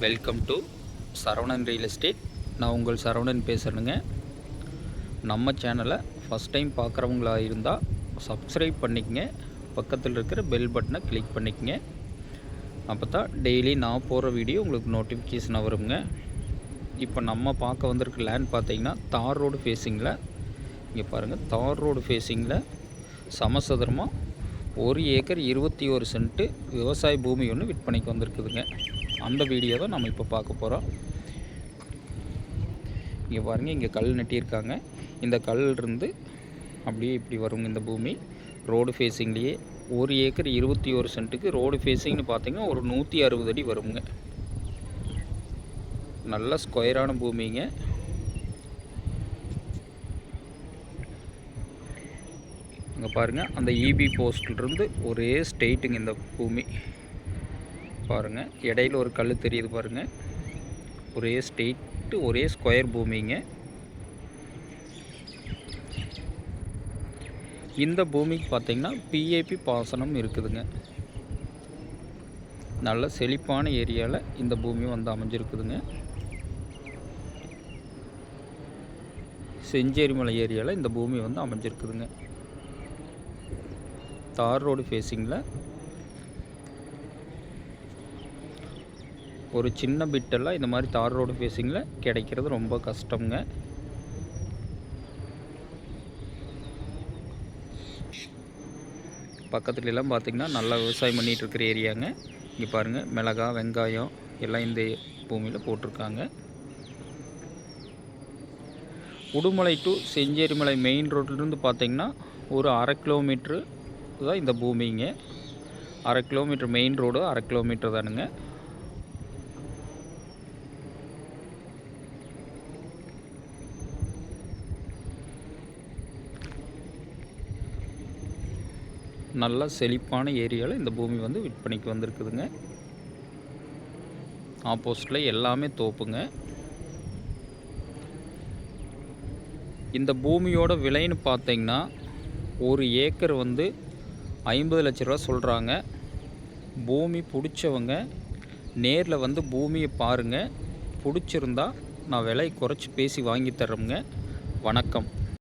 Welcome to Saravanan real estate. நான் உங்கள் சரவணன் பேசுகிறேங்க. நம்ம சேனலை ஃபஸ்ட் டைம் பார்க்குறவங்களா இருந்தால் சப்ஸ்கிரைப் பண்ணிக்கங்க. பக்கத்தில் இருக்கிற பெல் பட்டனை கிளிக் பண்ணிக்கங்க. அப்போ தான் டெய்லி நான் போகிற வீடியோ உங்களுக்கு நோட்டிஃபிகேஷனாக வருங்க. இப்போ நம்ம பார்க்க வந்திருக்க லேண்ட் பார்த்தீங்கன்னா தார் ரோடு ஃபேஸிங்கில், இங்கே பாருங்கள், தார் ரோடு ஃபேஸிங்கில் சமசதுரமாக 1 ஏக்கர் 21 சென்ட்டு விவசாய பூமி ஒன்று விற்பனைக்கு வந்திருக்குதுங்க. அந்த வீடியோ தான் நம்ம இப்போ பார்க்க போகிறோம். இங்கே பாருங்கள், இங்கே கல் நட்டியிருக்காங்க. இந்த கல்லிருந்து அப்படியே இப்படி வருங்க இந்த பூமி. ரோடு ஃபேஸிங்லேயே 1 ஏக்கர் 21 சென்ட்டுக்கு ரோடு ஃபேஸிங்னு பார்த்திங்கன்னா ஒரு 160 அடி வருங்க. நல்ல ஸ்கொயரான பூமிங்க. இங்கே பாருங்கள், அந்த இபி போஸ்ட்லேருந்து ஒரே ஸ்ட்ரெயிட்டுங்க இந்த பூமி. பாருங்கள், இடையில ஒரு கல் தெரியுது பாருங்கள். ஒரே ஸ்ட்ரெயிட்டு, ஒரே ஸ்கொயர் பூமிங்க. இந்த பூமிக்கு பார்த்திங்கன்னா பிஏபி பாசனம் இருக்குதுங்க. நல்ல செழிப்பான ஏரியாவில் இந்த பூமி வந்து அமைஞ்சிருக்குதுங்க. செஞ்சேரிமலை ஏரியாவில் இந்த பூமி வந்து அமைஞ்சிருக்குதுங்க. தார் ரோடு ஃபேஸிங்கில் ஒரு சின்ன பிட்டெல்லாம் இந்த மாதிரி தார் ரோடு ஃபேஸிங்கில் கிடைக்கிறது ரொம்ப கஷ்டம்ங்க. பக்கத்துலலாம் பார்த்திங்கன்னா நல்லா விவசாயம் பண்ணிகிட்டு இருக்கிற ஏரியாங்க. இங்கே பாருங்கள், மிளகாய், வெங்காயம் எல்லாம் இந்த பூமியில் போட்டிருக்காங்க. உடுமலை டு செஞ்சேரிமலை மெயின் ரோட்லேருந்து பார்த்திங்கன்னா ஒரு 1/2 கிலோமீட்ரு தான் இந்த பூமிங்க. 1/2 கிலோமீட்டர் மெயின் ரோடு, 1/2 கிலோமீட்டர் தானுங்க. நல்ல செழிப்பான ஏரியாவில் இந்த பூமி வந்து விற்பனைக்கு வந்திருக்குதுங்க. ஆப்போசிட்டில் எல்லாமே தோப்புங்க. இந்த பூமியோட விலைன்னு பார்த்தீங்கன்னா 1 ஏக்கர் வந்து 50 லட்ச ரூபா சொல்கிறாங்க. பூமி பிடிச்சவங்க நேரில் வந்து பூமியை பாருங்கள். பிடிச்சிருந்தா நான் விலை குறைச்சி பேசி வாங்கி தர்றோங்க. வணக்கம்.